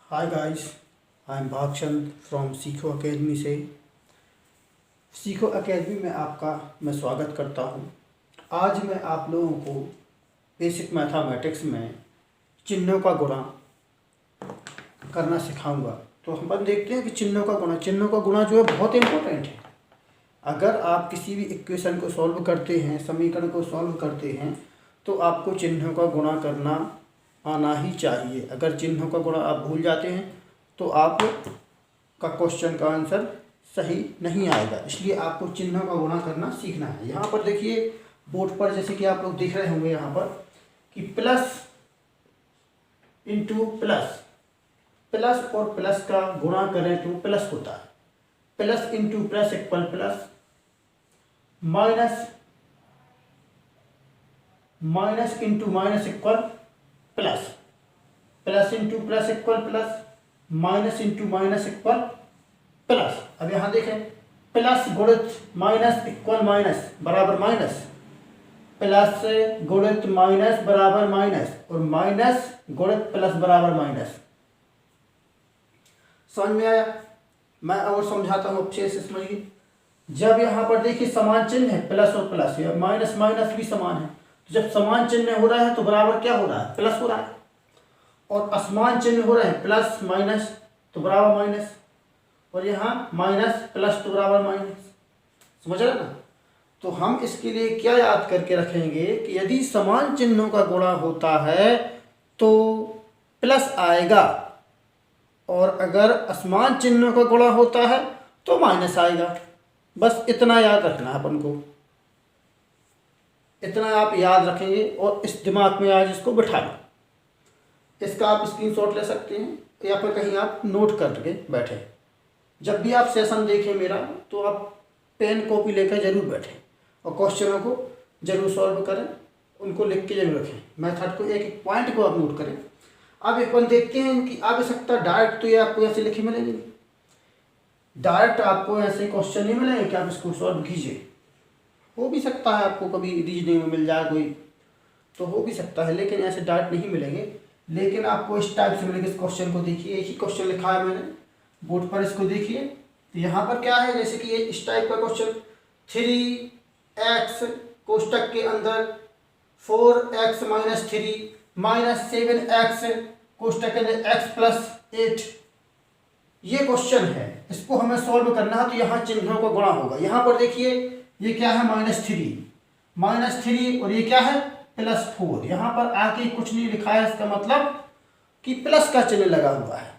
Hi guys, I am Bhagchand from सीखो academy से। सीखो एकेडमी में आपका मैं स्वागत करता हूं। आज मैं आप लोगों को बेसिक मैथमेटिक्स में चिन्हों का गुणा करना सिखाऊंगा। तो हम देखते हैं कि चिन्हों का गुणा जो है बहुत इम्पोर्टेंट है। अगर आप किसी भी इक्वेशन को सॉल्व करते हैं, समीकरण को सॉल्व करते हैं, तो आपको चिन्हों का गुणा करना आना ही चाहिए। अगर चिन्हों का गुणा आप भूल जाते हैं तो आप का क्वेश्चन का आंसर सही नहीं आएगा। इसलिए आपको चिन्हों का गुणा करना सीखना है। यहाँ पर देखिए बोर्ड पर, जैसे कि आप लोग देख रहे होंगे यहाँ पर कि प्लस इंटू प्लस, प्लस और प्लस का गुणा करें तो प्लस होता है। Plus into plus equal plus, minus minus into minus equal plus, plus into plus equal plus, minus into minus equal plus. अब यहां देखें, प्लस गुणित माइनस इक्वल माइनस बराबर माइनस, प्लस गुणित माइनस बराबर माइनस, और माइनस गुणित प्लस बराबर माइनस। समझ में आया? मैं और समझाता हूं, अच्छे से समझिए। जब यहां पर देखिए समान चिन्ह है, प्लस और प्लस, या माइनस माइनस भी समान है, तो जब समान चिन्ह हो रहा है तो बराबर क्या हो रहा है? प्लस हो रहा है। और असमान चिन्ह हो रहे हैं, प्लस माइनस तो बराबर माइनस, और यहाँ माइनस प्लस तो बराबर माइनस। समझ रहे ना? तो हम इसके लिए क्या याद करके रखेंगे कि यदि समान चिन्हों का गुणा होता है तो प्लस आएगा, और अगर असमान चिन्हों का गुणा होता है तो माइनस आएगा। बस इतना याद रखना है अपन को, इतना आप याद रखेंगे और इस दिमाग में आज इसको बिठा लो। इसका आप स्क्रीनशॉट ले सकते हैं या फिर कहीं आप नोट करके बैठे। जब भी आप सेशन देखें मेरा, तो आप पेन कॉपी लेकर जरूर बैठें और क्वेश्चनों को जरूर सॉल्व करें, उनको लिख के जरूर रखें। मेथड को एक एक पॉइंट को आप नोट करें। अब एक पॉइंट देखते हैं कि आवश्यकता डायरेक्ट तो ये आपको ऐसे लिखे मिलेंगे, डायरेक्ट आपको ऐसे क्वेश्चन नहीं मिलेंगे कि आप इसको सॉल्व कीजिए। हो भी सकता है आपको कभी रीजनिंग में मिल जाए कोई, तो हो भी सकता है, लेकिन ऐसे डायरेक्ट नहीं मिलेंगे। लेकिन आपको इस टाइप से मिलेंगे। इस क्वेश्चन को देखिए, एक ही क्वेश्चन लिखा है मैंने बोर्ड पर, इसको देखिए। तो यहाँ पर क्या है, जैसे कि ये इस टाइप का क्वेश्चन, 3x कोष्टक के अंदर 4x माइनस 3 माइनस 7x कोष्टक के अंदर x प्लस 8, ये क्वेश्चन है। इसको हमें सॉल्व करना है। तो यहाँ चिन्हों का गुणा होगा। यहाँ पर देखिए ये क्या है, माइनस थ्री, और ये क्या है, प्लस 4। यहाँ पर आके कुछ नहीं लिखा है, इसका मतलब कि प्लस का चिन्ह लगा हुआ है।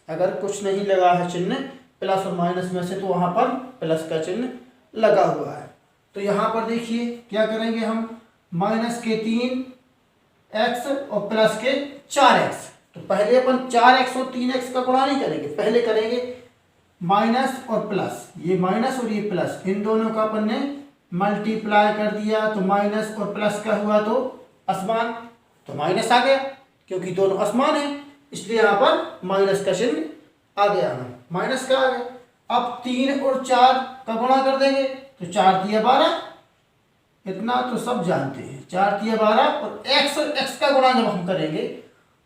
अगर कुछ नहीं लगा है चिन्ह प्लस और माइनस में से, तो वहाँ पर प्लस का चिन्ह लगा हुआ है। तो यहाँ पर देखिए क्या करेंगे हम, माइनस के 3x और प्लस के 4x। तो पहले अपन 4x और 3x का गुणा नहीं करेंगे, पहले करेंगे माइनस और प्लस। ये माइनस और ये प्लस, इन दोनों का अपन ने मल्टीप्लाई कर दिया, तो माइनस और प्लस का हुआ तो असमान, तो माइनस आ गया, क्योंकि दोनों असमान है, इसलिए यहाँ पर माइनस का चिन्ह आ गया, माइनस का आ गया। अब 3 और 4 का गुणा कर देंगे, तो 4 दिया 12, इतना तो सब जानते हैं, 4 दिया 12। और x और x का गुणा जब हम करेंगे,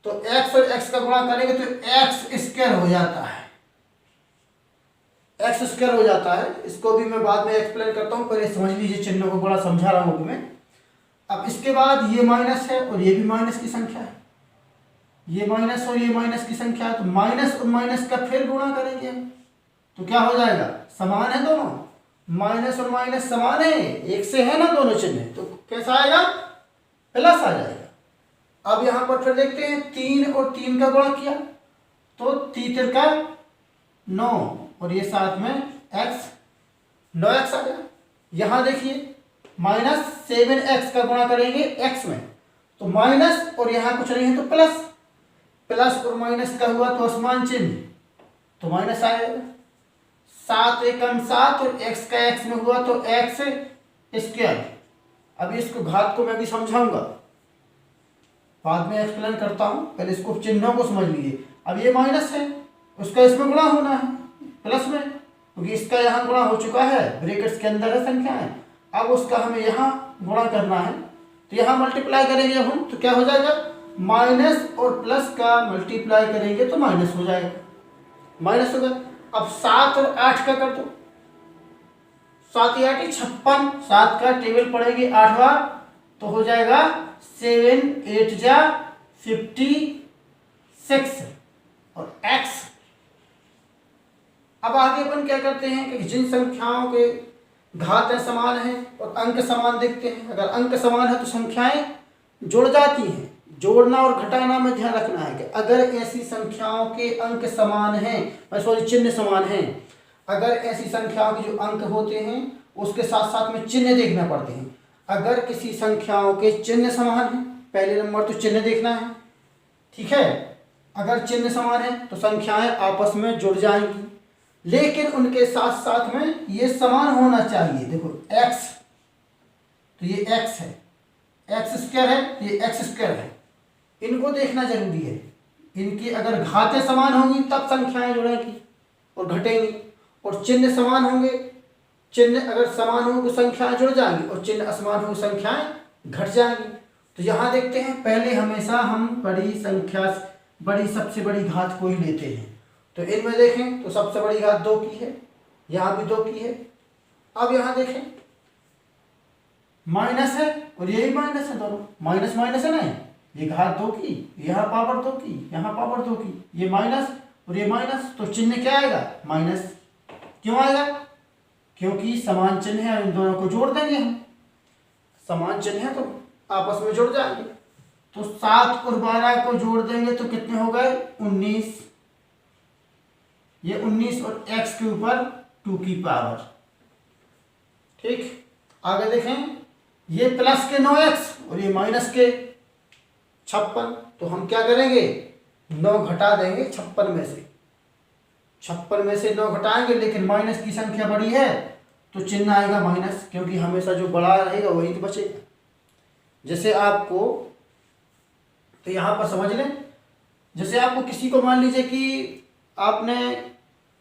तो x और x का गुणा करेंगे तो x स्क्वायर हो जाता है, एक्स स्क्वायर हो जाता है। इसको भी मैं बाद में एक्सप्लेन करता हूँ, पहले समझ लीजिए, चिन्हों को बड़ा समझा रहा हूँ अभी मैं। अब इसके बाद ये माइनस है और ये भी माइनस की संख्या है, ये माइनस और ये माइनस की संख्या है, तो माइनस और माइनस का फिर गुणा करेंगे हम, तो क्या हो जाएगा, समान है दोनों, माइनस और माइनस समान है, एक से है ना दोनों चिन्ह, तो कैसा आएगा, प्लस आ जाएगा। अब यहाँ पर फिर देखते हैं, 3 और 3 का गुणा किया, तो 3 का 9, और ये साथ में x, 9x आ गया। यहां देखिए माइनस 7x का गुणा करेंगे x में, तो माइनस, और यहां कुछ नहीं है तो प्लस, प्लस और माइनस का हुआ तो असमान चिन्ह, तो माइनस आएगा। 7 एकम 7, और x का x में हुआ तो x स्क्वायर। अभी इसको घात को मैं भी समझाऊंगा, बाद में एक्सप्लेन करता हूं, पहले इसको चिन्हों को समझ लीजिए। अब ये माइनस है, उसका इसमें गुणा होना है प्लस में, क्योंकि इसका यहाँ गुणा हो चुका है, ब्रैकेट्स के अंदर है संख्या है। अब उसका हमें यहाँ गुणा करना है, तो यहाँ मल्टीप्लाई करेंगे हम, तो क्या हो जाएगा, माइनस और प्लस का मल्टीप्लाई करेंगे तो माइनस हो जाएगा, माइनस हो गया। अब 7 और 8 का कर दो, 7 या 8 56, 7 का टेबल पड़ेगी 8 बार तो हो जाएगा 7 8 जा 56 और x। अब आगे अपन क्या करते हैं कि जिन संख्याओं के घातें समान हैं और अंक समान देखते हैं। अगर अंक समान है तो संख्याएं जुड़ जाती हैं। जोड़ना और घटाना में ध्यान रखना है कि अगर ऐसी संख्याओं के अंक समान हैं, सॉरी चिन्ह समान हैं, अगर ऐसी संख्याओं के जो अंक होते हैं उसके साथ साथ में चिन्ह देखना पड़ते हैं। अगर किसी संख्याओं के चिन्ह समान हैं, पहले नंबर तो चिन्ह देखना है, ठीक है। अगर चिन्ह समान है तो संख्याएं आपस में जुड़ जाएंगी, लेकिन उनके साथ साथ में ये समान होना चाहिए। देखो x, तो ये x है, x स्क्वायर है, ये x स्क्वायर है, इनको देखना जरूरी है। इनकी अगर घातें समान होंगी तब संख्याएं जुड़ेंगी और घटेंगी, और चिन्ह समान होंगे, चिन्ह अगर समान हो तो संख्याएं जुड़ जाएंगी और चिन्ह असमान हो संख्याएं घट जाएंगी। तो यहाँ देखते हैं, पहले हमेशा हम बड़ी संख्या, बड़ी सबसे बड़ी घात को ही लेते हैं। तो इनमें देखें तो सबसे बड़ी घात 2 की है, यहाँ भी 2 की है। अब यहाँ देखें माइनस है और यही माइनस है, दोनों माइनस माइनस है ना, ये घात 2 की, यहाँ पावर 2 की, यहाँ पावर 2 की, ये माइनस और ये माइनस, तो चिन्ह क्या आएगा माइनस। क्यों आएगा? क्योंकि समान चिन्ह है, इन दोनों को जोड़ देंगे हम, समान चिन्ह है तो आपस में जुड़ जाएंगे। तो 7 और 12 को जोड़ देंगे तो कितने हो गए 19, ये 19 और x के ऊपर 2 की पावर, ठीक। आगे देखें, ये प्लस के 9x और ये माइनस के 56, तो हम क्या करेंगे 9 घटा देंगे 56 में से, 56 में से 9 घटाएंगे, लेकिन माइनस की संख्या बड़ी है तो चिन्ह आएगा माइनस, क्योंकि हमेशा जो बड़ा रहेगा वही तो बचेगा। जैसे आपको, तो यहाँ पर समझ लें, जैसे आपको किसी को मान लीजिए कि आपने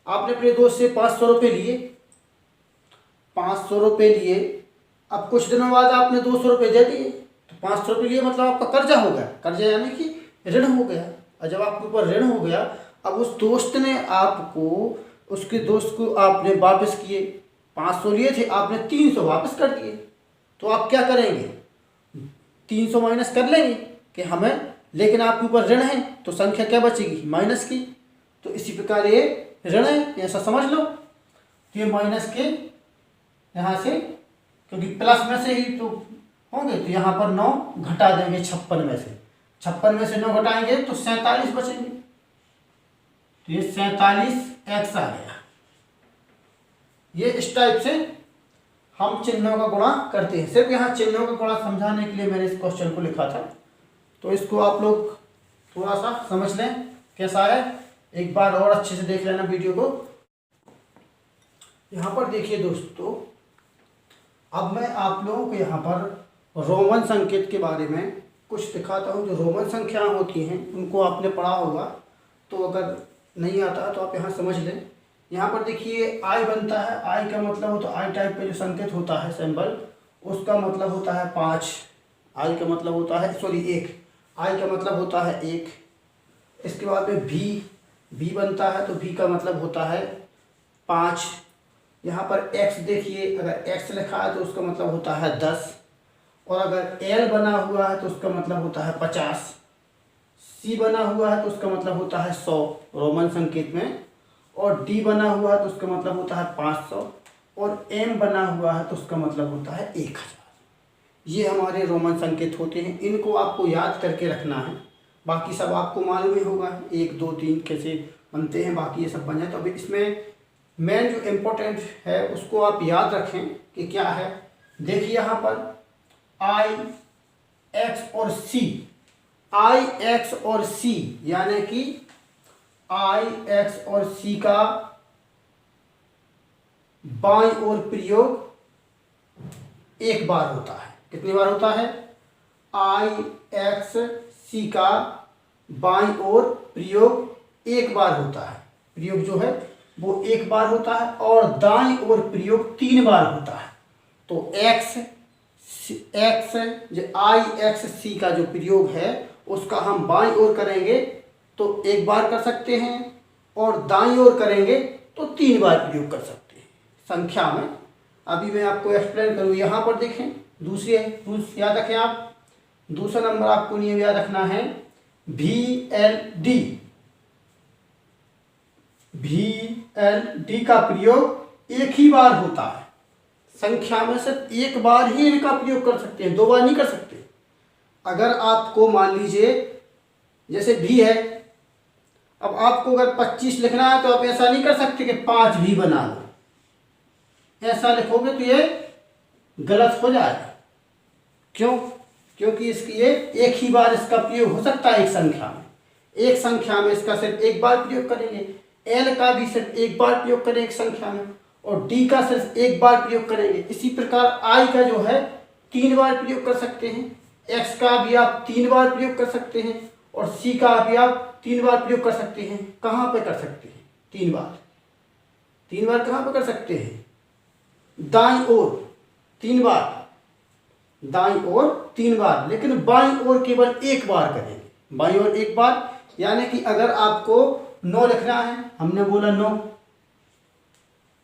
अपने दोस्त से 500 रुपये लिए, 500 रुपये लिए, अब कुछ दिनों बाद आपने 200 रुपये दे दिए, तो 500 रुपये लिए मतलब आपका कर्जा हो गया, कर्जा यानी कि ऋण हो गया। और जब आपके ऊपर ऋण हो गया, अब उस दोस्त ने आपको, उसके दोस्त को आपने वापस किए, 500 लिए थे आपने 300 वापस कर दिए, तो आप क्या करेंगे 300 माइनस कर लेंगे कि हमें, लेकिन आपके ऊपर ऋण है तो संख्या क्या बचेगी माइनस की। तो इसी प्रकार ये ऋण है, ऐसा समझ लो। तो ये माइनस के यहाँ से, क्योंकि प्लस में से ही तो होंगे, तो यहाँ पर 9 घटा देंगे 56 में से, 56 में से 9 घटाएंगे तो 47 बचेंगे, तो ये 47x आ गया। ये इस टाइप से हम चिन्हों का गुणा करते हैं। सिर्फ यहाँ चिन्हों का गुणा समझाने के लिए मैंने इस क्वेश्चन को लिखा था, तो इसको आप लोग थोड़ा सा समझ लें कैसा है, एक बार और अच्छे से देख लेना वीडियो को। यहाँ पर देखिए दोस्तों, अब मैं आप लोगों को यहाँ पर रोमन संकेत के बारे में कुछ दिखाता हूँ। जो रोमन संख्याएं होती हैं उनको आपने पढ़ा होगा, तो अगर नहीं आता तो आप यहाँ समझ लें। यहाँ पर देखिए आई बनता है, आई का मतलब होता है, आई टाइप पे जो संकेत होता है सिंबल, उसका मतलब होता है 5, आई का मतलब होता है, सॉरी 1, आई का मतलब होता है 1। इसके बाद में भी बनता है, तो भी का मतलब होता है 5। यहाँ पर x देखिए, अगर x लिखा है तो उसका मतलब होता है 10, और अगर l बना हुआ है तो उसका मतलब होता है 50, c बना हुआ है तो उसका मतलब होता है 100 रोमन संकेत में, और d बना हुआ है तो उसका मतलब होता है 500, और m बना हुआ है तो उसका मतलब होता है 1000। ये हमारे रोमन संकेत होते हैं, इनको आपको याद करके रखना है। बाकी सब आपको मालूम ही होगा, 1 2 3 कैसे बनते हैं, बाकी ये सब बन जाए। तो अभी इसमें मेन जो इम्पोर्टेंट है उसको आप याद रखें कि क्या है। देखिए यहाँ पर आई एक्स और सी, आई एक्स और सी, यानी कि आई एक्स और सी का बाईं ओर प्रयोग एक बार होता है। कितनी बार होता है? आई एक्स सी का बाईं ओर प्रयोग एक बार होता है। प्रयोग जो है वो एक बार होता है, और दाईं ओर प्रयोग 3 बार होता है। तो एक्स जो आई एक्स सी का जो प्रयोग है उसका हम बाईं ओर करेंगे तो एक बार कर सकते हैं और दाईं ओर करेंगे तो 3 बार प्रयोग कर सकते हैं संख्या में। अभी मैं आपको एक्सप्लेन करूँ। यहाँ पर देखें, दूसरी रूल्स याद रखें आप। दूसरा नंबर आपको नियम याद रखना है VLD। VLD का प्रयोग एक ही बार होता है संख्या में, सिर्फ एक बार ही इनका प्रयोग कर सकते हैं, 2 बार नहीं कर सकते। अगर आपको मान लीजिए जैसे भी है, अब आपको अगर 25 लिखना है तो आप ऐसा नहीं कर सकते कि 5 भी बना लो। ऐसा लिखोगे तो ये गलत हो जाएगा। क्यों? क्योंकि इसकी ये एक ही बार इसका प्रयोग हो सकता है एक संख्या में। एक संख्या में इसका सिर्फ एक बार प्रयोग करेंगे। L का भी सिर्फ एक बार प्रयोग करेंगे एक संख्या में, और D का सिर्फ एक बार प्रयोग करेंगे। इसी प्रकार I का जो है 3 बार प्रयोग कर सकते हैं, X का भी आप 3 बार प्रयोग कर सकते हैं, और C का भी आप 3 बार प्रयोग कर सकते हैं। कहाँ पे कर सकते हैं? 3 बार। 3 बार कहाँ पे कर सकते हैं? दाईं ओर 3 बार, दाईं ओर 3 बार, लेकिन बाईं ओर केवल 1 बार करेंगे। बाईं ओर 1 बार, यानी कि अगर आपको 9 लिखना है, हमने बोला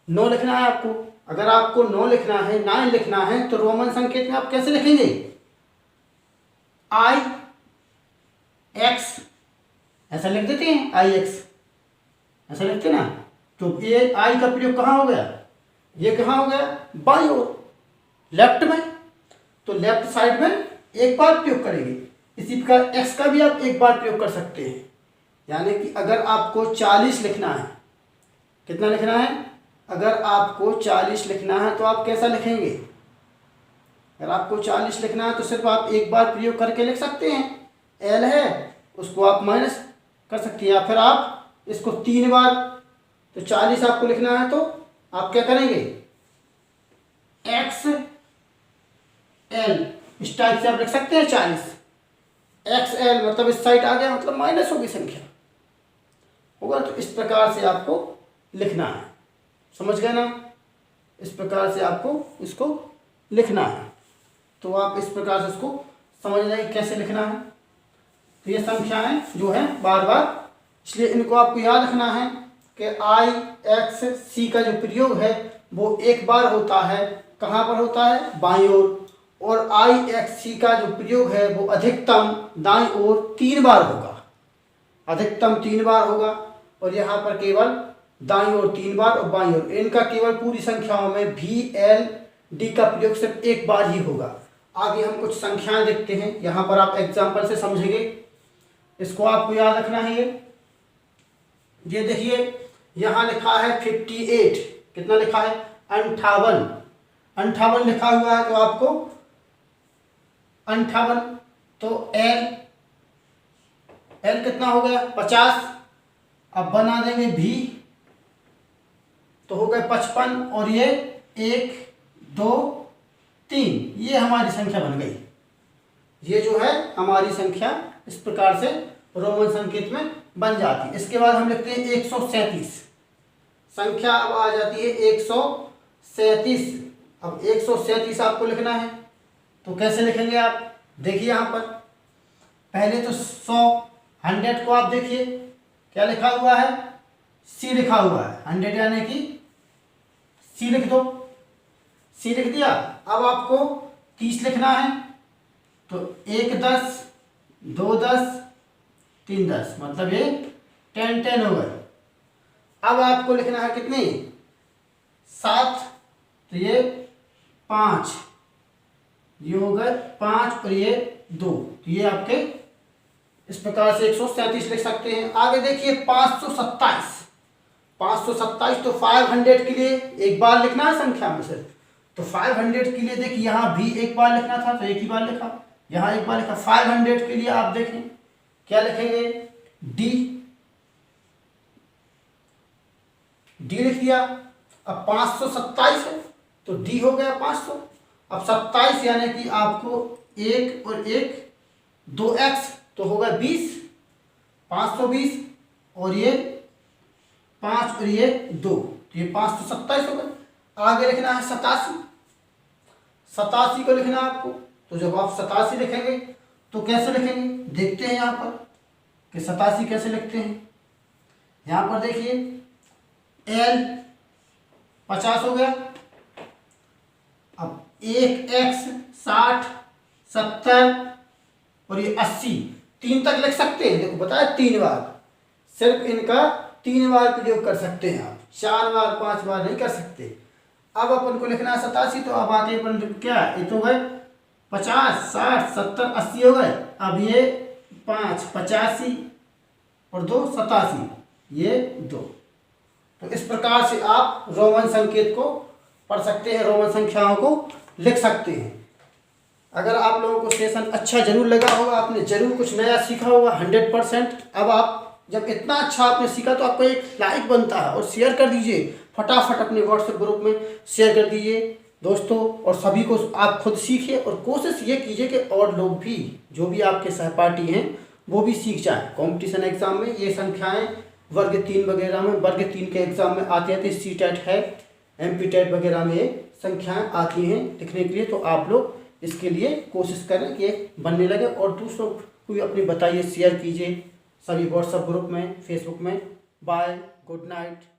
9 लिखना है आपको। अगर आपको 9 लिखना है, 9 लिखना है, तो रोमन संकेत में आप कैसे लिखेंगे? I X ऐसा लिख देते हैं, IX ऐसा लिखते ना। तो ये I का प्रयोग कहाँ हो गया? ये कहाँ हो गया? बाईं ओर, लेफ्ट में। तो लेफ्ट साइड में 1 बार प्रयोग करेंगे। इसी प्रकार X का भी आप 1 बार प्रयोग कर सकते हैं। यानी कि अगर आपको 40 लिखना है, कितना लिखना है? अगर आपको 40 लिखना है तो आप कैसा लिखेंगे? अगर आपको 40 लिखना है तो सिर्फ आप 1 बार प्रयोग करके लिख सकते हैं। L है, उसको आप माइनस कर सकते हैं, या फिर आप इसको 3 बार। तो 40 आपको लिखना है तो आप क्या करेंगे? XL इस टाइप से आप लिख सकते हैं 40। XL मतलब इस साइड आ गया, मतलब माइनस होगी संख्या होगा। तो इस प्रकार से आपको लिखना है, समझ गए ना? इस प्रकार से आपको इसको लिखना है। तो आप इस प्रकार से इसको समझ जाएंगे कैसे लिखना है। तो ये संख्याएं जो है बार बार, इसलिए इनको आपको याद रखना है कि I X C का जो प्रयोग है वो 1 बार होता है। कहाँ पर होता है? बाईं ओर। और I X C का जो प्रयोग है वो अधिकतम दाईं ओर 3 बार होगा, अधिकतम 3 बार होगा। और यहाँ पर केवल दाईं ओर 3 बार और बाईं ओर, इनका केवल पूरी संख्याओं में VLD का प्रयोग सिर्फ 1 बार ही होगा। आगे हम कुछ संख्याएं देखते हैं, यहाँ पर आप एग्जाम्पल से समझेंगे। इसको आपको याद रखना है। ये देखिए यहाँ लिखा है 58, कितना लिखा है? 58 लिखा हुआ है। तो आपको 58, तो L कितना हो गया? 50। अब बना देंगे V, तो हो गए 55, और ये 1 2 3, ये हमारी संख्या बन गई। ये जो है हमारी संख्या इस प्रकार से रोमन संकेत में बन जाती है। इसके बाद हम लिखते हैं 137। संख्या अब आ जाती है 137। अब 137 आपको लिखना है तो कैसे लिखेंगे आप? देखिए यहाँ पर पहले तो 100 को आप देखिए क्या लिखा हुआ है? C लिखा हुआ है। 100 यानी कि C लिख दो। C लिख दिया। अब आपको 30 लिखना है तो 1 10 2 10 3 10, मतलब ये 10 हो गए। अब आपको लिखना है कितनी? 7, तो ये 5, ये हो गए 5 और ये 2, तो ये आपके इस प्रकार से 137 लिख सकते हैं। आगे देखिए 527। 527 तो 500 के लिए 1 बार लिखना है संख्या में सिर्फ। तो 500 के लिए देखिए यहाँ भी 1 बार लिखना था तो 1 ही बार लिखा, यहाँ 1 बार लिखा। 500 के लिए आप देखें क्या लिखेंगे? D लिख दिया। अब 527 है तो D हो गया 500। अब 27 यानी कि आपको 1 और 1 2x, तो होगा 20, 520, और ये 5 और ये 2, तो ये 527 हो गए। आगे लिखना है 87। 87 को लिखना है आपको। तो जब आप 87 लिखेंगे तो कैसे लिखेंगे, देखते हैं यहाँ पर कि 87 कैसे लिखते हैं। यहाँ पर देखिए L 50 हो गया, अब 1x 60 70 और ये 80, 3 तक लिख सकते हैं। देखो बताया 3 बार, सिर्फ इनका 3 बार प्रयोग कर सकते हैं आप, 4 बार 5 बार नहीं कर सकते। अब अपन को लिखना है 87, तो अब आगे अपन क्या, ये तो गए 50 60 70 80 हो गए। अब ये 5 85 और 2 87, ये 2। तो इस प्रकार से आप रोमन संकेत को पढ़ सकते हैं, रोमन संख्याओं को लिख सकते हैं। अगर आप लोगों को सेशन अच्छा जरूर लगा होगा, आपने जरूर कुछ नया सीखा होगा 100%। अब आप जब इतना अच्छा आपने सीखा तो आपको एक लाइक बनता है और शेयर कर दीजिए फटाफट, अपने व्हाट्सएप ग्रुप में शेयर कर दीजिए दोस्तों, और सभी को आप खुद सीखिए और कोशिश ये कीजिए कि और लोग भी, जो भी आपके सहपाठी हैं वो भी सीख जाए। कंपटीशन एग्जाम में ये संख्याएं वर्ग 3 वगैरह में, वर्ग 3 के एग्जाम में आती है, सी टेट है, MP टेट वगैरह में ये संख्याएं आती हैं लिखने के लिए। तो आप लोग इसके लिए कोशिश करें कि बनने लगे, और दूसरों को भी अपनी बताइए, शेयर कीजिए सभी व्हाट्सएप ग्रुप में, फेसबुक में। Bye, good night.